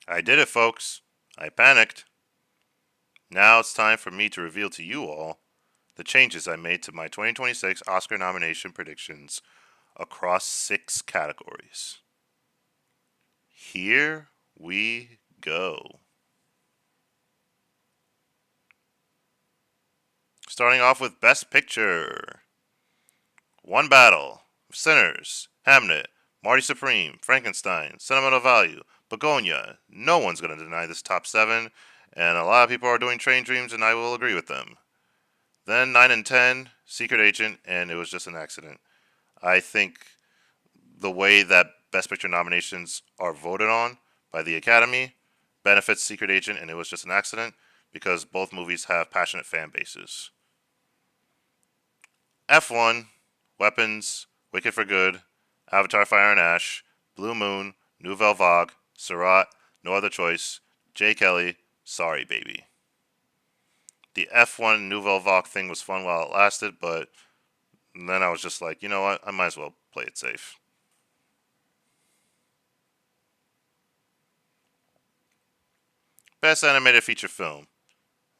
I did it, folks. I panicked. Now it's time for me to reveal to you all the changes I made to my 2026 Oscar nomination predictions across 6 categories. Here we go. Starting off with Best Picture. One Battle, Sinners, Hamnet, Marty Supreme, Frankenstein, Sentimental Value, Begonia. No one's going to deny this top 7, and a lot of people are doing Train Dreams, and I will agree with them. Then 9 and 10, Secret Agent, and it was just an accident. I think the way that Best Picture nominations are voted on by the Academy benefits Secret Agent, and it was just an accident because both movies have passionate fan bases. F1, Weapons, Wicked for Good, Avatar Fire and Ash, Blue Moon, Nouvelle Vague, Surratt, No Other Choice, J. Kelly, Sorry Baby. The F1 Nouvelle Vague thing was fun while it lasted, but then I was just like, you know what, I might as well play it safe. Best Animated Feature Film.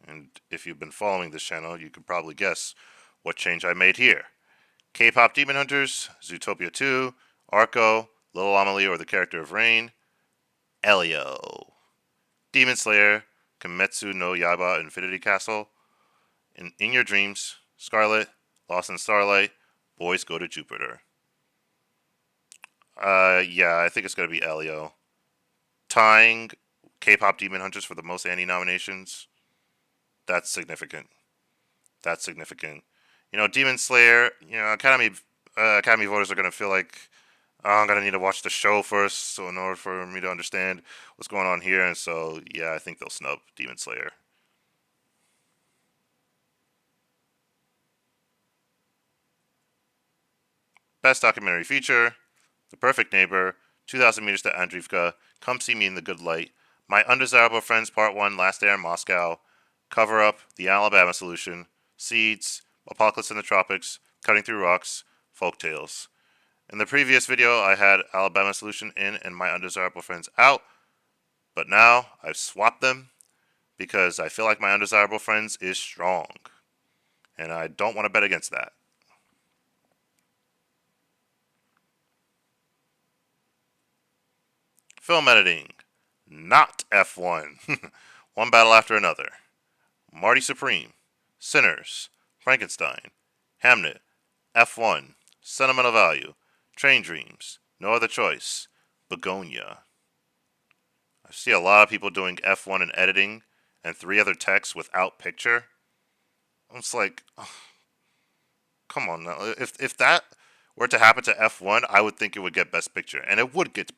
And if you've been following this channel, you can probably guess what change I made here. K-Pop Demon Hunters, Zootopia 2, Arco, Little Amelie or the Character of Rain, Elio, Demon Slayer, Kimetsu no Yaiba Infinity Castle, In Your Dreams, Scarlet, Lost in Starlight, Boys Go to Jupiter. Yeah, I think it's gonna be Elio. Tying K-Pop Demon Hunters for the most Annie nominations. That's significant. That's significant. Demon Slayer. Academy voters are gonna feel like, oh, I'm gonna need to watch the show first, so in order for me to understand what's going on here, and so yeah, I think they'll snub Demon Slayer. Best documentary feature: The Perfect Neighbor, 2,000 Meters to Andreevka, Come See Me in the Good Light, My Undesirable Friends Part 1, Last Day in Moscow, Cover Up, The Alabama Solution, Seeds, Apocalypse in the Tropics, Cutting Through Rocks, Folk Tales. In the previous video, I had Alabama Solution in and My Undesirable Friends out, but now I've swapped them because I feel like My Undesirable Friends is strong, and I don't want to bet against that. Film editing. Not F1. One battle after another. Marty Supreme, Sinners, Frankenstein, Hamnet, F1, Sentimental Value, Train Dreams, No Other Choice, Begonia. I see a lot of people doing F1 in editing and 3 other texts without picture. It's like, oh, come on now. If that were to happen to F1, I would think it would get Best Picture, and it would get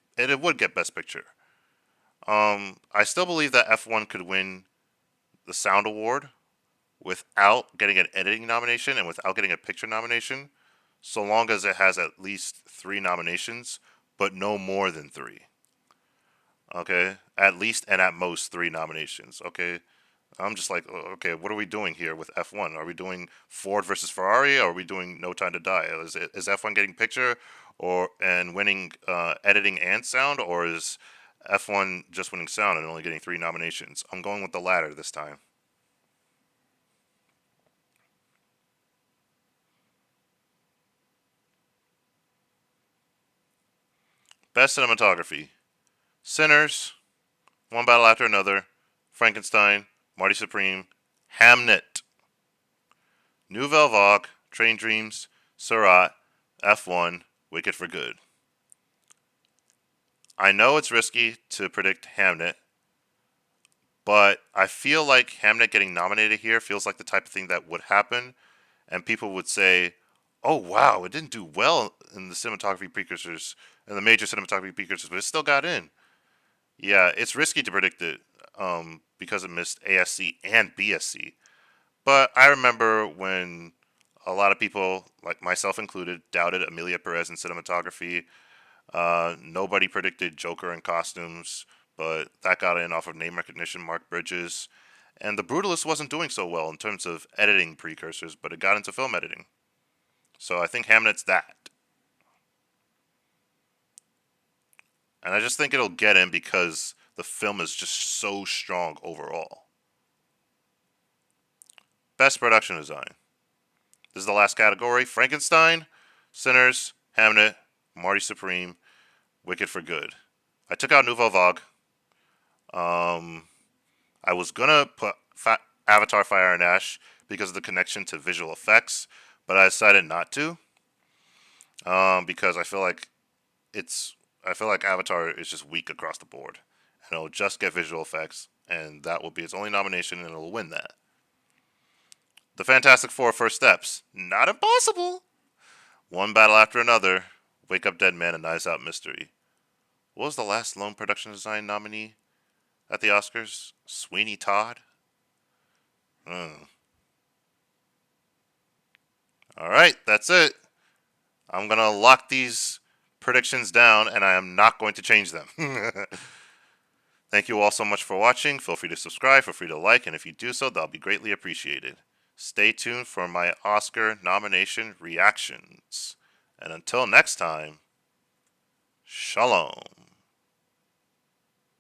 Best Picture. I still believe that F1 could win the Sound Award without getting an editing nomination and without getting a picture nomination, so long as it has at least 3 nominations, but no more than 3. Okay, at least and at most 3 nominations. Okay, I'm just like, okay, what are we doing here with F1? Are we doing Ford versus Ferrari? Or are we doing No Time to Die? Is F1 getting picture or and winning editing and sound, or is F1 just winning sound and only getting 3 nominations? I'm going with the latter this time. Best cinematography: Sinners, One Battle After Another, Frankenstein, Marty Supreme, Hamnet, Nouvelle Vague, Train Dreams, Surratt, F1, Wicked for Good. I know it's risky to predict Hamnet, but I feel like Hamnet getting nominated here feels like the type of thing that would happen, and people would say, "Oh wow, it didn't do well in the cinematography precursors and the major cinematography precursors, but it still got in." Yeah, it's risky to predict it because it missed ASC and BSC. But I remember when a lot of people, like myself included, doubted Amelia Perez in cinematography. Nobody predicted Joker in costumes, but that got in off of name recognition, Mark Bridges. And The Brutalist wasn't doing so well in terms of editing precursors, but it got into film editing. So I think Hamnet's that. And I just think it'll get in because The film is just so strong overall. Best production design. This is the last category. Frankenstein, Sinners, Hamnet, Marty Supreme, Wicked for Good. I took out Nouveau Vague. I was gonna put Avatar Fire and Ash because of the connection to visual effects, but I decided not to. Because I feel like Avatar is just weak across the board, and it'll just get visual effects, and that will be its only nomination, and it'll win that. The Fantastic Four: First Steps, not impossible. One Battle After Another, Wake Up Dead Man, and Knives Out Mystery. What was the last lone production design nominee at the Oscars? Sweeney Todd? Alright, that's it. I'm going to lock these predictions down, and I am not going to change them. Thank you all so much for watching. Feel free to subscribe, feel free to like, and if you do so, that'll be greatly appreciated. Stay tuned for my Oscar nomination reactions. And until next time, Shalom.